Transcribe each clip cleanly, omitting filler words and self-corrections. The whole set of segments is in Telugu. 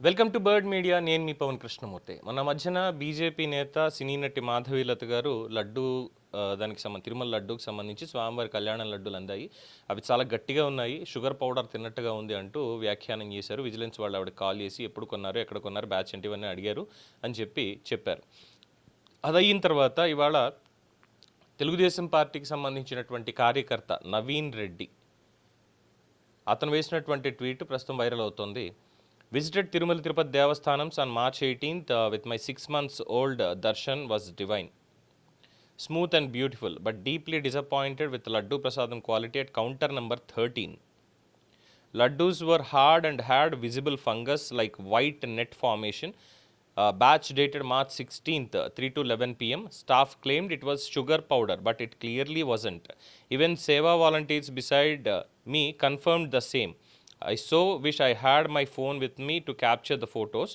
Welcome to bird media. నేను మీ పవన్ కృష్ణమూర్తి. మన మధ్యన బీజేపీ నేత సినీ నటి మాధవీలత గారు లడ్డు దానికి తిరుమల లడ్డూకి సంబంధించి స్వామివారి కళ్యాణ లడ్డూలు అందాయి, అవి చాలా గట్టిగా ఉన్నాయి, షుగర్ పౌడర్ తిన్నట్టుగా ఉంది అంటూ వ్యాఖ్యానం చేశారు. విజిలెన్స్ వాళ్ళు ఆవిడ కాల్ చేసి ఎప్పుడు కొన్నారు, ఎక్కడ కొన్నారు, బ్యాచ్ ఏంటి ఇవన్నీ అడిగారు అని చెప్పారు. అదయిన తర్వాత ఇవాళ తెలుగుదేశం పార్టీకి సంబంధించినటువంటి కార్యకర్త నవీన్ రెడ్డి అతను వేసినటువంటి ట్వీట్ ప్రస్తుతం వైరల్ అవుతోంది. Visited Tirumala Tirupati Devasthanams on March 18th with my 6 months old darshan was divine. Smooth and beautiful, but deeply disappointed with Laddu Prasadam quality at counter number 13. Laddus were hard and had visible fungus like white net formation. Batch dated March 16th, 3 to 11 p.m. Staff claimed it was sugar powder, but it clearly wasn't. Even Seva volunteers beside me confirmed the same. I so wish I had my phone with me to capture the photos.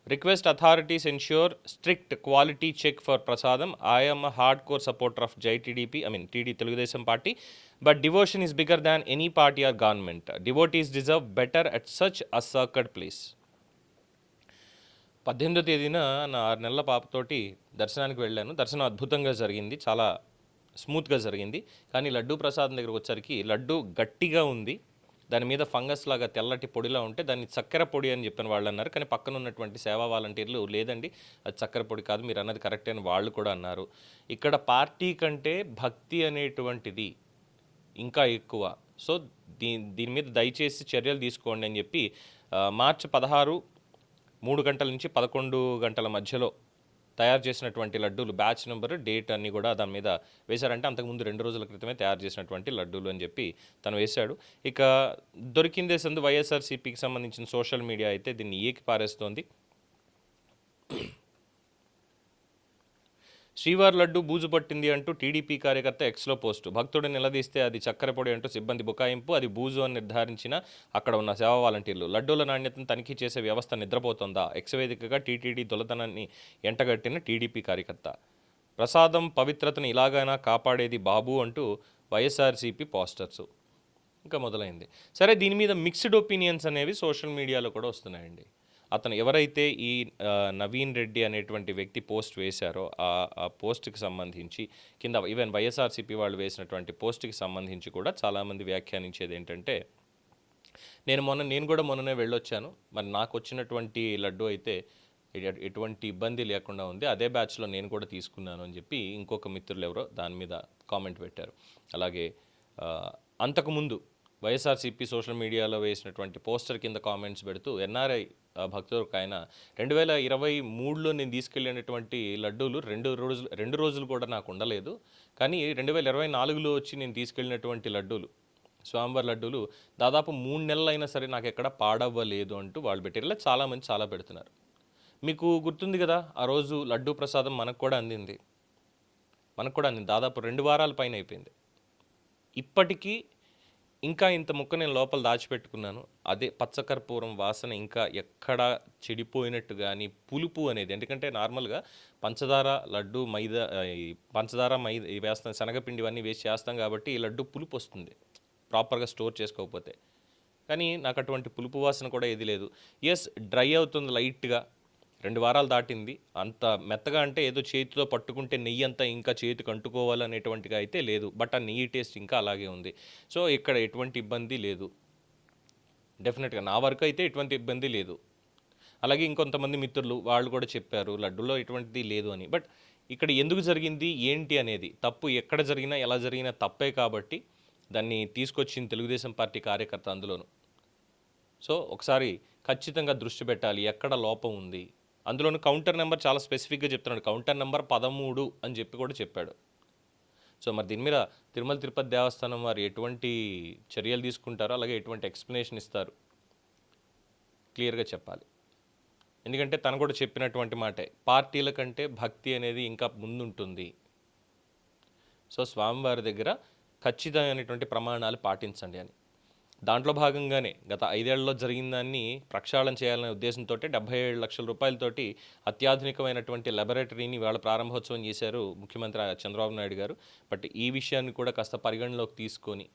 Request authorities ensure strict quality check for Prasadam. I am a hardcore supporter of TD Telugudesam party, but devotion is bigger than any party or government. Devotees deserve better at such a sacred place. 18వ తేదీన నా 6 నెలల పాపతోటి దర్శనానికి వెళ్ళాను. దర్శనం అద్భుతంగా జరిగింది, చాలా స్మూత్గా జరిగింది. కానీ లడ్డూ ప్రసాదం దగ్గరకు వచ్చరికి లడ్డు గట్టిగా ఉంది, దాని మీద ఫంగస్ లాగా తెల్లటి పొడిలా ఉంటే దాన్ని చక్కెర పొడి అని చెప్పిన వాళ్ళు అన్నారు. కానీ పక్కన ఉన్నటువంటి సేవా వాలంటీర్లు లేదండి అది చక్కెర పొడి కాదు, మీరు అన్నది కరెక్ట్ అని వాళ్ళు కూడా అన్నారు. ఇక్కడ పార్టీ కంటే భక్తి అనేటువంటిది ఇంకా ఎక్కువ. సో దీని మీద దయచేసి చర్యలు తీసుకోండి అని చెప్పి మార్చి 16 3 గంటల నుంచి 11 గంటల మధ్యలో తయారు చేసినటువంటి లడ్డూలు, బ్యాచ్ నెంబర్, డేట్ అన్నీ కూడా దాని మీద వేశారంటే అంతకుముందు 2 రోజుల క్రితమే తయారు చేసినటువంటి లడ్డూలు అని చెప్పి తను వేశాడు. ఇక దొరికిందే సందు వైఎస్ఆర్సీపీకి సంబంధించిన సోషల్ మీడియా అయితే దీన్ని ఏకి పారేస్తోంది. శ్రీవారి లడ్డు బూజు పట్టింది అంటూ టీడీపీ కార్యకర్త ఎక్స్లో పోస్టు. భక్తుడు నిలదీస్తే అది చక్కెర పొడి అంటూ సిబ్బంది బుకాయింపు, అది బూజు అని నిర్ధారించిన అక్కడ ఉన్న సేవా వాలంటీర్లు. లడ్డూల నాణ్యతను తనిఖీ చేసే వ్యవస్థ నిద్రపోతుందా? ఎక్స్ వేదికగా టీటీడీ దొలతనాన్ని ఎంటగట్టిన టీడీపీ కార్యకర్త. ప్రసాదం పవిత్రతను ఇలాగైనా కాపాడేది బాబు అంటూ వైఎస్ఆర్సీపీ పోస్టర్సు. ఇంకా మొదలైంది. సరే, దీని మీద మిక్స్డ్ ఒపీనియన్స్ అనేవి సోషల్ మీడియాలో కూడా వస్తున్నాయండి. అతను ఎవరైతే ఈ నవీన్ రెడ్డి అనేటువంటి వ్యక్తి పోస్ట్ వేశారో ఆ పోస్ట్కి సంబంధించి కింద ఈవెన్ వైఎస్ఆర్సీపీ వాళ్ళు వేసినటువంటి పోస్ట్కి సంబంధించి కూడా చాలామంది వ్యాఖ్యానించేది ఏంటంటే, నేను కూడా మొన్ననే వెళ్ళొచ్చాను, మరి నాకు వచ్చినటువంటి లడ్డు అయితే ఎటువంటి ఇబ్బంది లేకుండా ఉంది, అదే బ్యాచ్లో నేను కూడా తీసుకున్నాను అని చెప్పి ఇంకొక మిత్రులు ఎవరో దాని మీద కామెంట్ పెట్టారు. అలాగే అంతకుముందు వైఎస్ఆర్సీపీ సోషల్ మీడియాలో వేసినటువంటి పోస్టర్ కింద కామెంట్స్ పెడుతూ ఎన్ఆర్ఐ భక్తులకు ఆయన 2023లో నేను తీసుకెళ్ళినటువంటి లడ్డూలు 2 రోజులు కూడా నాకు ఉండలేదు, కానీ 2024లో వచ్చి నేను తీసుకెళ్ళినటువంటి లడ్డూలు, స్వామివారి లడ్డూలు దాదాపు 3 నెలలైనా సరే నాకు ఎక్కడ పాడవ్వలేదు అంటూ వాళ్ళు పెట్టారు. ఇలా చాలామంది చాలా పెడుతున్నారు. మీకు గుర్తుంది కదా, ఆ రోజు లడ్డూ ప్రసాదం మనకు కూడా అందింది, దాదాపు 2 వారాల పైన అయిపోయింది. ఇప్పటికీ ఇంకా ఇంత ముక్క నేను లోపల దాచిపెట్టుకున్నాను. అదే పచ్చకర్పూరం వాసన ఇంకా ఎక్కడా చెడిపోయినట్టు కానీ, పులుపు అనేది, ఎందుకంటే నార్మల్గా పంచదార లడ్డు పంచదార మైదా వేస్తాం, శనగపిండి ఇవన్నీ వేసి చేస్తాం కాబట్టి ఈ లడ్డు పులుపు వస్తుంది ప్రాపర్గా స్టోర్ చేసుకోకపోతే. కానీ నాకు అటువంటి పులుపు వాసన కూడా ఏది లేదు. ఎస్, డ్రై అవుతుంది లైట్గా, 2 వారాలు దాటింది. అంత మెత్తగా అంటే ఏదో చేతితో పట్టుకుంటే నెయ్యి అంతా ఇంకా చేతికి అంటుకోవాలనేటువంటిగా అయితే లేదు, బట్ ఆ నెయ్యి టేస్ట్ ఇంకా అలాగే ఉంది. సో ఇక్కడ ఎటువంటి ఇబ్బంది లేదు, డెఫినెట్గా నా వరకు అయితే ఎటువంటి ఇబ్బంది లేదు. అలాగే ఇంకొంతమంది మిత్రులు వాళ్ళు కూడా చెప్పారు లడ్డులో ఎటువంటిది లేదు అని. బట్ ఇక్కడ ఎందుకు జరిగింది ఏంటి అనేది, తప్పు ఎక్కడ జరిగినా ఎలా జరిగినా తప్పే కాబట్టి దాన్ని తీసుకొచ్చింది తెలుగుదేశం పార్టీ కార్యకర్త అందులోను. సో ఒకసారి ఖచ్చితంగా దృష్టి పెట్టాలి ఎక్కడ లోపం ఉంది. అందులోని కౌంటర్ నెంబర్ చాలా స్పెసిఫిక్గా చెప్తున్నాడు, కౌంటర్ నెంబర్ 13 అని చెప్పి కూడా చెప్పాడు. సో మరి దీని మీద తిరుమల తిరుపతి దేవస్థానం వారు ఎటువంటి చర్యలు తీసుకుంటారో, అలాగే ఎటువంటి ఎక్స్ప్లెనేషన్ ఇస్తారు క్లియర్గా చెప్పాలి. ఎందుకంటే తను కూడా చెప్పినటువంటి మాటే, పార్టీల కంటే భక్తి అనేది ఇంకా ముందుంటుంది. సో స్వామివారి దగ్గర ఖచ్చితమైనటువంటి ప్రమాణాలు పాటించండి అని. దాంట్లో భాగంగానే గత 5 ఏళ్లలో జరిగిన దాన్ని ప్రక్షాళన చేయాలనే ఉద్దేశంతో 77 లక్షల రూపాయలతోటి అత్యాధునికమైనటువంటి లాబొరేటరీని ఇవాళ ప్రారంభోత్సవం చేశారు ముఖ్యమంత్రి చంద్రబాబు నాయుడు గారు. బట్ ఈ విషయాన్ని కూడా కాస్త పరిగణలోకి తీసుకొని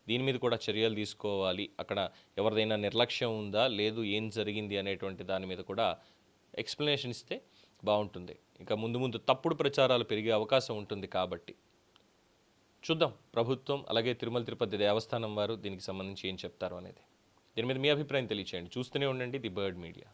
దీని మీద కూడా చర్యలు తీసుకోవాలి, అక్కడ ఎవరిదైనా నిర్లక్ష్యం ఉందా లేదు ఏం జరిగింది అనేటువంటి దాని మీద కూడా ఎక్స్ప్లెనేషన్ ఇస్తే బాగుంటుంది. ఇంకా ముందు ముందు తప్పుడు ప్రచారాలు పెరిగే అవకాశం ఉంటుంది కాబట్టి చూద్దాం ప్రభుత్వం అలాగే తిరుమల తిరుపతి దేవస్థానం వారు దీనికి సంబంధించి ఏం చెప్తారో అనేది. దీని మీద మీ అభిప్రాయం తెలియచేయండి. చూస్తూనే ఉండండి ది బర్డ్ మీడియా.